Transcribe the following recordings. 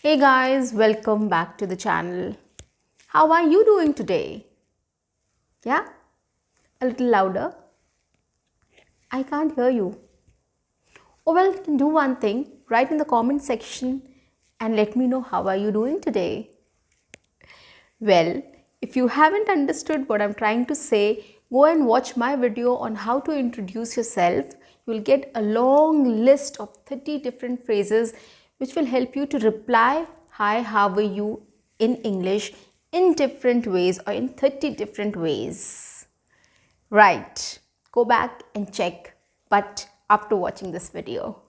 Hey guys, welcome back to the channel. How are you doing today? Yeah? A little louder? I can't hear you. Oh well, you can do one thing. Write in the comment section and let me know how are you doing today. Well, if you haven't understood what I'm trying to say, go and watch my video on how to introduce yourself. You will get a long list of 30 different phrases which will help you to reply, hi, how are you in English in different ways or in 30 different ways. Right, go back and check, but after watching this video.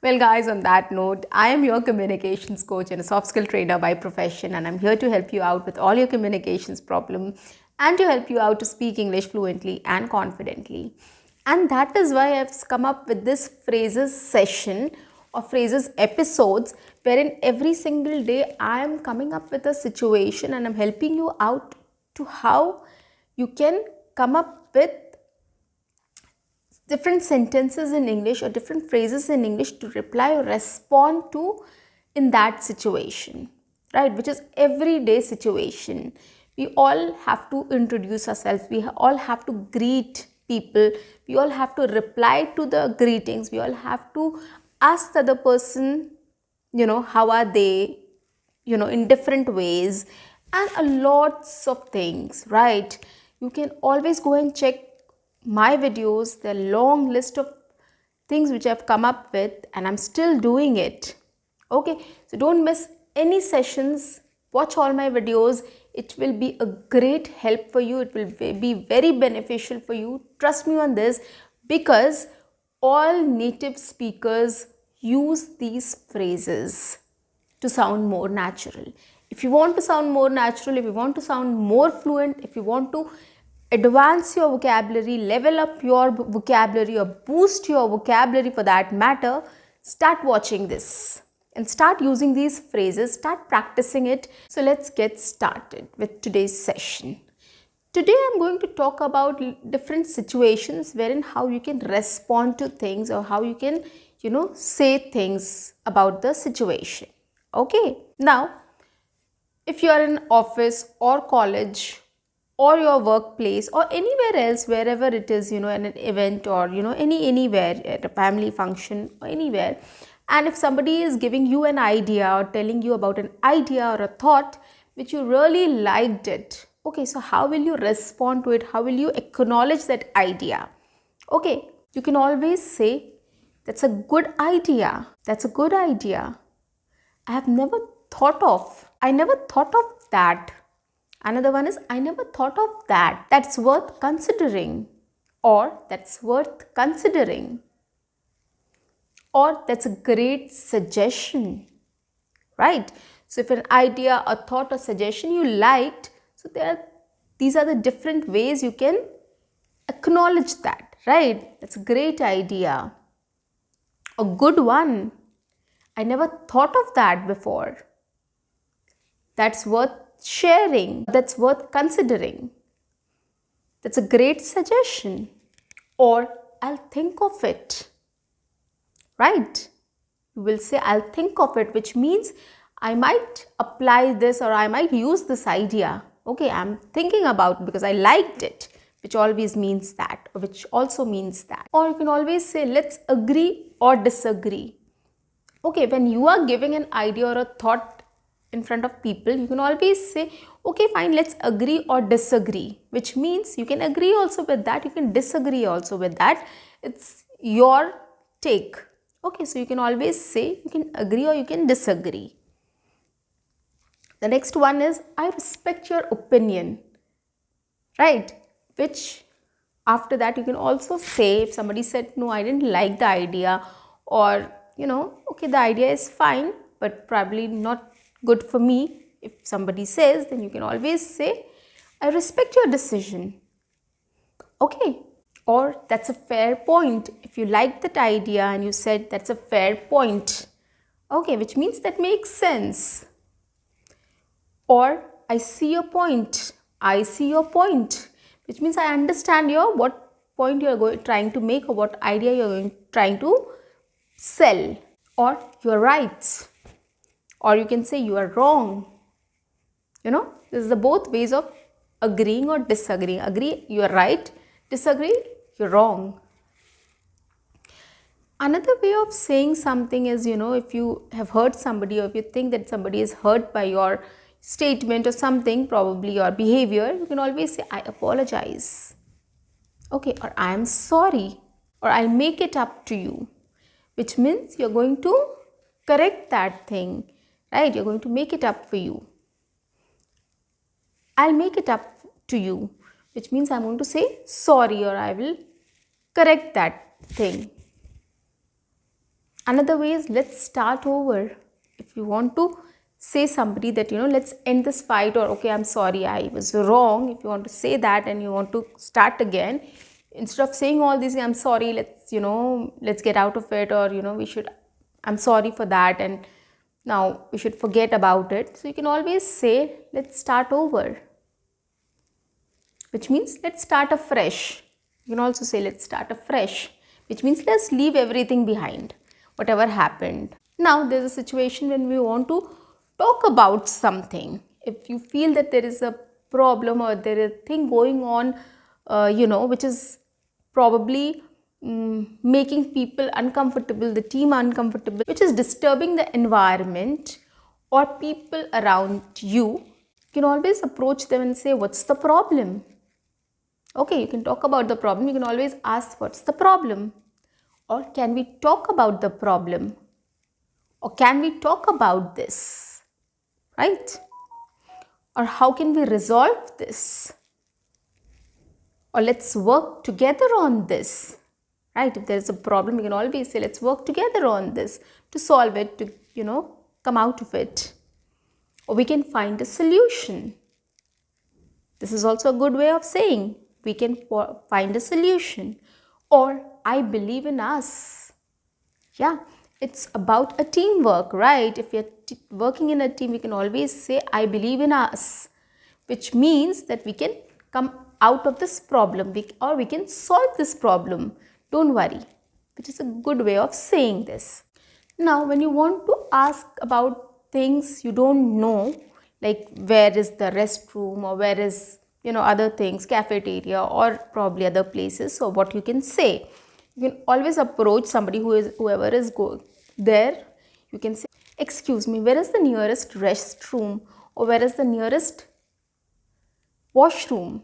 Well, guys, on that note, I am your communications coach and a soft skill trainer by profession, and I'm here to help you out with all your communications problem and to help you out to speak English fluently and confidently. And that is why I've come up with this phrases session or phrases episodes wherein every single day I am coming up with a situation and I'm helping you out to how you can come up with different sentences in English or different phrases in English to reply or respond to in that situation, right? Which is everyday situation. We all have to introduce ourselves. We all have to greet people. We all have to reply to the greetings. We all have to ask the other person, how are they, in different ways and a lots of things, right? You can always go and check my videos, the long list of things which I've come up with and I'm still doing it. Okay, so don't miss any sessions. Watch all my videos. It will be a great help for you. It will be very beneficial for you. Trust me on this, because all native speakers use these phrases to sound more natural. If you want to sound more natural, if you want to sound more fluent, if you want to advance your vocabulary, level up your vocabulary or boost your vocabulary for that matter, start watching this and start using these phrases, start practicing it. So let's get started with today's session. Today I'm going to talk about different situations wherein how you can respond to things or how you can, say things about the situation. Okay, now if you are in office or college or your workplace or anywhere else, wherever it is, in an event or anywhere at a family function or anywhere, and if somebody is giving you an idea or telling you about an idea or a thought which you really liked it, okay, so how will you respond to it? How will you acknowledge that idea? Okay, you can always say, that's a good idea. That's a good idea. I have never thought of. I never thought of that. Another one is, I never thought of that. That's worth considering. Or that's worth considering. Or that's a great suggestion. Right? So if an idea, a thought or suggestion you liked, so these are the different ways you can acknowledge that. Right? That's a great idea. A good one. I never thought of that before. That's worth sharing. That's worth considering. That's a great suggestion. Or I'll think of it. Right? You will say, I'll think of it, which means I might apply this or I might use this idea. Okay, I'm thinking about it because I liked it, which always means that, or which also means that. Or you can always say, let's agree or disagree. Okay, when you are giving an idea or a thought in front of people, you can always say, okay, fine, let's agree or disagree, which means you can agree also with that, you can disagree also with that. It's your take. Okay, so you can always say you can agree or you can disagree. The next one is, I respect your opinion, right? Which after that you can also say, if somebody said, no, I didn't like the idea, or okay, the idea is fine, but probably not good for me. If somebody says, then you can always say, I respect your decision. Okay. Or that's a fair point. If you liked that idea and you said that's a fair point. Okay, which means that makes sense. Or I see your point. I see your point. Which means I understand what point you are trying to make or what idea you are trying to sell. Or you're right. or you can say you are wrong. This is the both ways of agreeing or disagreeing. Agree, you are right. Disagree, you're wrong. Another way of saying something is, if you have hurt somebody, or if you think that somebody is hurt by your statement or something, probably your behavior, you can always say, I apologize. Okay, or I am sorry, or I'll make it up to you, which means you're going to correct that thing, right? You're going to make it up for you. I'll make it up to you, which means I'm going to say sorry, or I will correct that thing. Another way is, let's start over. If you want to say somebody that, let's end this fight, or okay, I'm sorry, I was wrong. If you want to say that and you want to start again, instead of saying all these, I'm sorry, let's get out of it, or I'm sorry for that, and now we should forget about it. So you can always say, let's start over, which means let's start afresh. You can also say, let's start afresh, which means let's leave everything behind, whatever happened. Now there's a situation when we want to talk about something. If you feel that there is a problem, or there is a thing going on, which is probably making people uncomfortable, the team uncomfortable, which is disturbing the environment or people around you, you can always approach them and say, what's the problem? Okay, you can talk about the problem. You can always ask, what's the problem? Or can we talk about the problem? Or can we talk about this? Right? Or how can we resolve this? Or let's work together on this. Right? If there's a problem, you can always say, let's work together on this to solve it, to, come out of it. Or we can find a solution. This is also a good way of saying, we can find a solution. Or I believe in us. Yeah, it's about a teamwork, right? If you're working in a team, we can always say, I believe in us, which means that we can come out of this problem, or we can solve this problem. Don't worry, which is a good way of saying this. Now, when you want to ask about things you don't know, like where is the restroom, or where is, other things, cafeteria, or probably other places, so what you can say, you can always approach somebody whoever is there. You can say, excuse me, where is the nearest restroom, or where is the nearest washroom,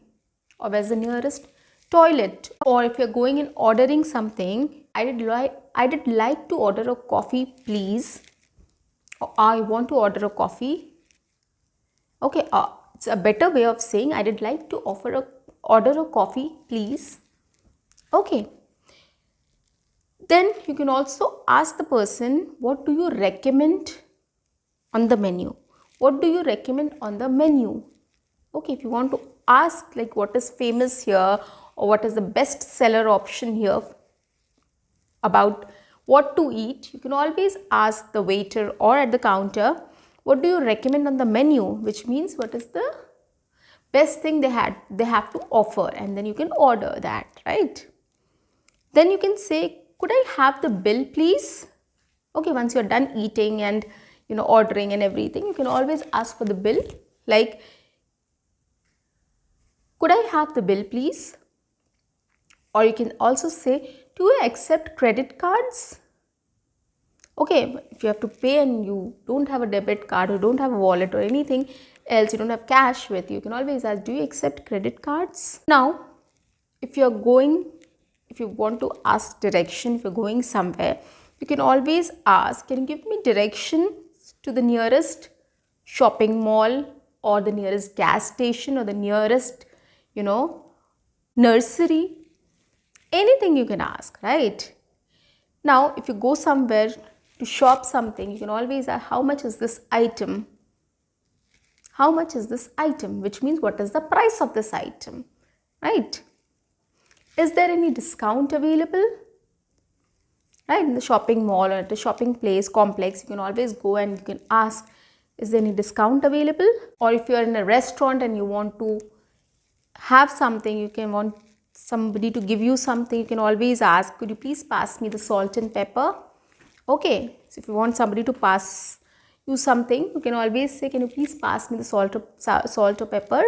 or where is the nearest toilet? Or if you're going and ordering something, I did like to order a coffee, please. Or I want to order a coffee. Okay, it's a better way of saying, I did like to order a coffee, please. Okay. Then you can also ask the person, what do you recommend on the menu? What do you recommend on the menu? Okay, if you want to ask like what is famous here, or what is the best seller option here about what to eat, you can always ask the waiter or at the counter, what do you recommend on the menu? Which means what is the best thing they have to offer, and then you can order that, right? Then you can say, could I have the bill, please? Okay, once you're done eating and ordering and everything, you can always ask for the bill, like, could I have the bill, please? Or you can also say, do you accept credit cards? Okay, if you have to pay and you don't have a debit card, or don't have a wallet or anything else, you don't have cash with you, you can always ask, do you accept credit cards? Now, if you want to ask direction, if you're going somewhere, you can always ask, can you give me direction to the nearest shopping mall, or the nearest gas station, or the nearest, nursery? Anything you can ask, right? Now, if you go somewhere to shop something, you can always ask, how much is this item? How much is this item? Which means, what is the price of this item, right? Is there any discount available? Right, in the shopping mall or at the shopping place, complex, you can always go and you can ask, is there any discount available? Or if you are in a restaurant and you want to have something, you can want somebody to give you something, you can always ask, could you please pass me the salt and pepper? Okay, so if you want somebody to pass use something, you can always say, can you please pass me the salt or pepper,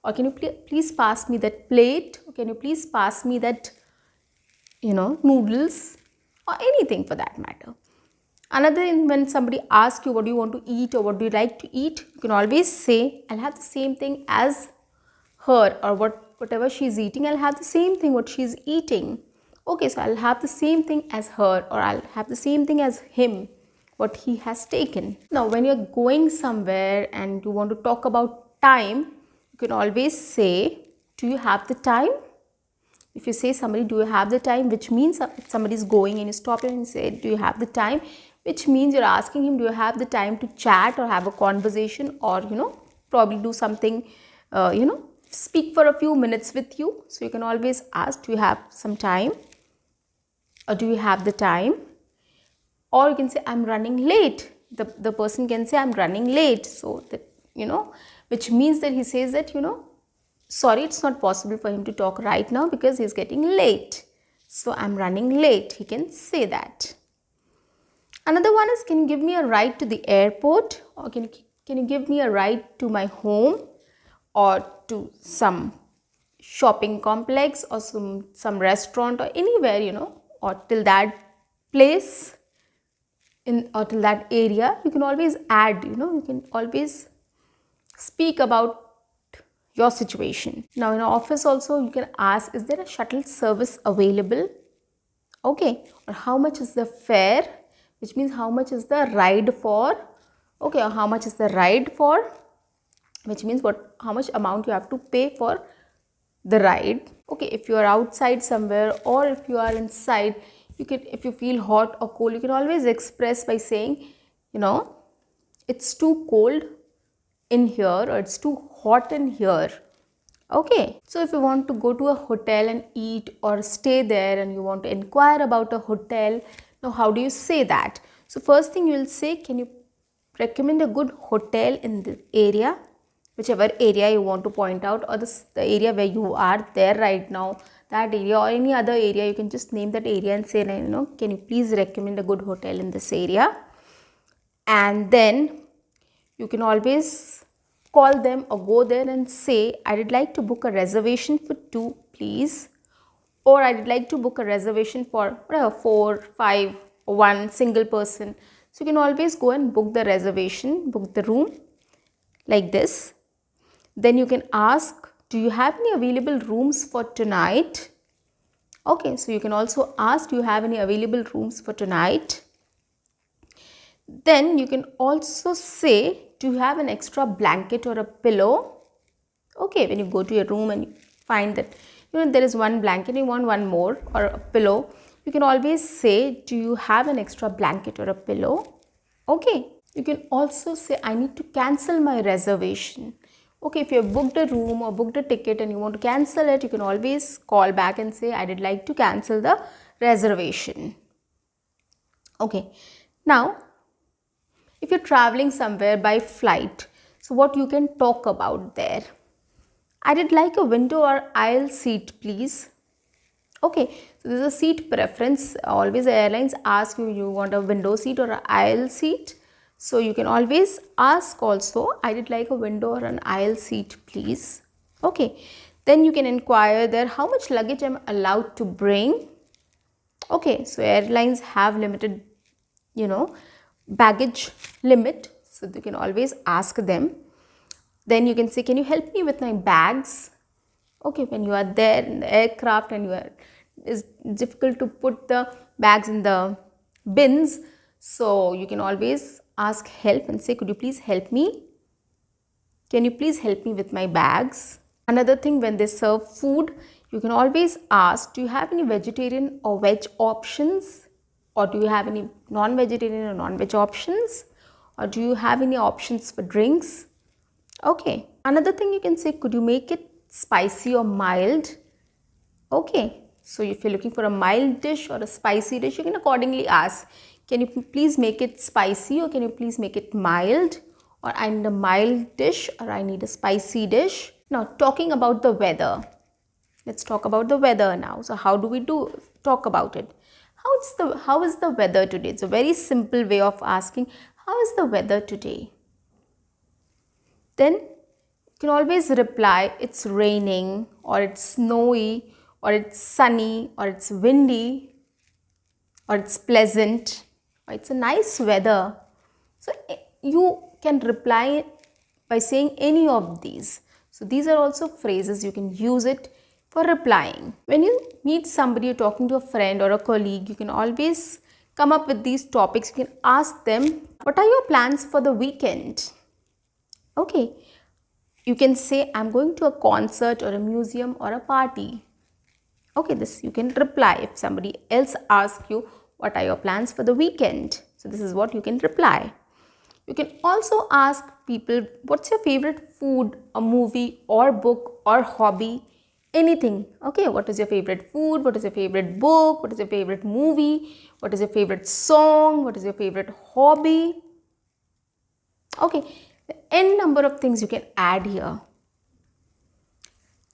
or can you please pass me that plate, or can you please pass me that, noodles, or anything for that matter. Another thing, when somebody asks you what do you want to eat or what do you like to eat, you can always say, I'll have the same thing as her, or whatever she's eating, I'll have the same thing what she's eating. Okay, so I'll have the same thing as her, or I'll have the same thing as him, what he has taken. Now, when you're going somewhere and you want to talk about time, you can always say, do you have the time? If you say somebody, do you have the time, which means if somebody is going and you stop him and say, do you have the time, which means you're asking him, do you have the time to chat or have a conversation, or probably do something, speak for a few minutes with you. So you can always ask, do you have some time, or do you have the time? Or you can say, I'm running late. The person can say, I'm running late. So that, which means that he says that, sorry, it's not possible for him to talk right now because he's getting late. So I'm running late. He can say that. Another one is, can you give me a ride to the airport, or can you give me a ride to my home, or to some shopping complex, or some restaurant, or anywhere, or till that place or till that area. You can always add, you can always speak about your situation. Now, in office also, you can ask, is there a shuttle service available? Okay, or how much is the fare, which means how much is the ride for? Okay, or how much is the ride for, which means how much amount you have to pay for the ride. Okay, if you are outside somewhere, or if you are inside, you can, if you feel hot or cold, you can always express by saying, it's too cold in here, or it's too hot in here. Okay, so if you want to go to a hotel and eat or stay there, and you want to inquire about a hotel, now how do you say that? So first thing you will say, can you recommend a good hotel in the area, whichever area you want to point out, or the area where you are there right now, that area, or any other area, you can just name that area and say, can you please recommend a good hotel in this area? And then you can always call them or go there and say, I would like to book a reservation for 2, please, or I would like to book a reservation for whatever, 4, 5, or 1 single person. So you can always go and book the reservation, book the room like this. Then you can ask, do you have any available rooms for tonight? Okay, so you can also ask, do you have any available rooms for tonight? Then you can also say, do you have an extra blanket or a pillow? Okay, when you go to your room and you find that there is one blanket, you want one more, or a pillow, you can always say, do you have an extra blanket or a pillow? Okay, you can also say, I need to cancel my reservation. Okay, if you have booked a room or booked a ticket and you want to cancel it, you can always call back and say, I would like to cancel the reservation. Okay, now if you're traveling somewhere by flight, so what you can talk about there? I would like a window or aisle seat, please. Okay, so this is a seat preference. Always the airlines ask you, you want a window seat or an aisle seat. So you can always ask also, I would like a window or an aisle seat, please. Okay, then you can inquire there, how much luggage I'm allowed to bring. Okay, so airlines have limited, baggage limit. So you can always ask them. Then you can say, can you help me with my bags? Okay, when you are there in the aircraft and it's difficult to put the bags in the bins. So you can always ask help and say, could you please help me? Can you please help me with my bags? Another thing, when they serve food, you can always ask, do you have any vegetarian or veg options? Or do you have any non-vegetarian or non-veg options? Or do you have any options for drinks? Okay. Another thing you can say, could you make it spicy or mild? Okay. So if you're looking for a mild dish or a spicy dish, you can accordingly ask, can you please make it spicy, or can you please make it mild? Or I need a mild dish, or I need a spicy dish. Now, talking about the weather. Let's talk about the weather now. So how do we talk about it? How is the weather today? It's a very simple way of asking, how is the weather today? Then you can always reply, it's raining, or it's snowy, or it's sunny, or it's windy, or it's pleasant, or it's a nice weather. So you can reply by saying any of these. So these are also phrases, you can use it for replying. When you meet somebody, you're talking to a friend or a colleague, you can always come up with these topics. You can ask them, what are your plans for the weekend? Okay, you can say, I'm going to a concert or a museum or a party. Okay, this you can reply. If somebody else asks you, what are your plans for the weekend? So this is what you can reply. You can also ask people, what's your favorite food, a movie or book or hobby? Anything. Okay, what is your favorite food? What is your favorite book? What is your favorite movie? What is your favorite song? What is your favorite hobby? Okay, the n number of things you can add here.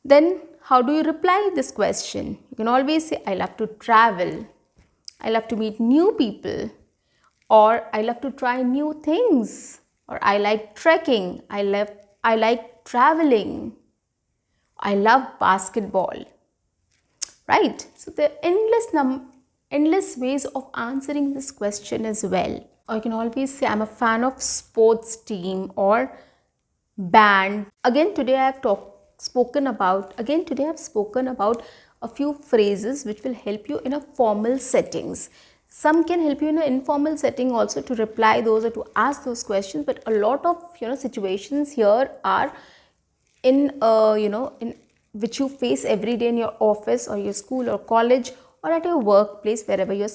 Then how do you reply this question? You can always say, I love to travel. I love to meet new people. Or I love to try new things. Or I like trekking. I like traveling. I love basketball. Right? So there are endless ways of answering this question as well. Or you can always say, I'm a fan of sports team or band. Again today I have spoken about a few phrases which will help you in a formal settings. Some can help you in an informal setting also to reply those or to ask those questions, but a lot of situations here are in in which you face every day in your office or your school or college or at your workplace, wherever you're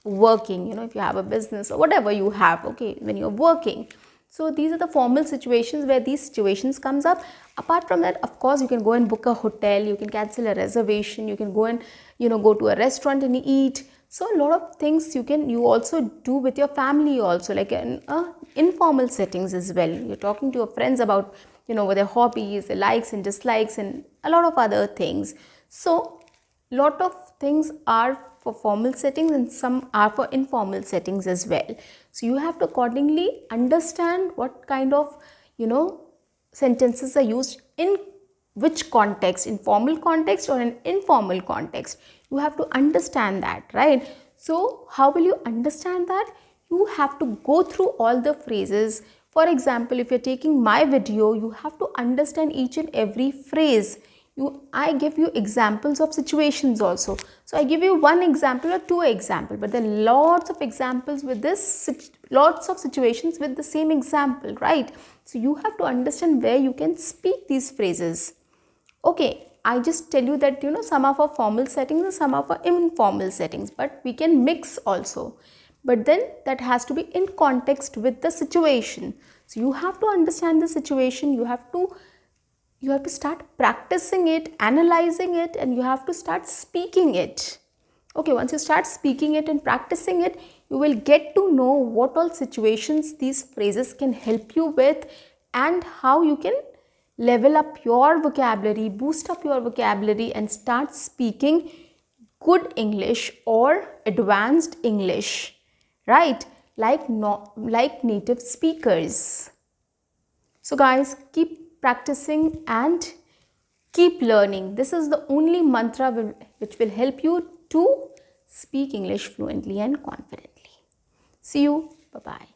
working, if you have a business or whatever you have, okay, when you're working. So these are the formal situations where these situations comes up. Apart from that, of course, you can go and book a hotel, you can cancel a reservation, you can go and go to a restaurant and eat. So a lot of things you also do with your family also, like in informal settings as well. You're talking to your friends about with their hobbies, their likes and dislikes, and a lot of other things. So lot of things are for formal settings and some are for informal settings as well. So you have to accordingly understand what kind of sentences are used in which context, in formal context or in informal context. You have to understand that, right? So how will you understand that? You have to go through all the phrases. For example, if you're taking my video, you have to understand each and every phrase. I give you examples of situations also. So I give you one example or two examples, but there are lots of examples with this, lots of situations with the same example, right? So you have to understand where you can speak these phrases. Okay, I just tell you that some are for formal settings and some are for informal settings, but we can mix also. But then that has to be in context with the situation. So you have to understand the situation, you have to start practicing it, analyzing it, and you have to start speaking it. Okay, once you start speaking it and practicing it, you will get to know what all situations these phrases can help you with and how you can level up your vocabulary, boost up your vocabulary and start speaking good English or advanced English, right? Like native speakers. So guys, keep practicing and keep learning. This is the only mantra which will help you to speak English fluently and confidently. See you. Bye-bye.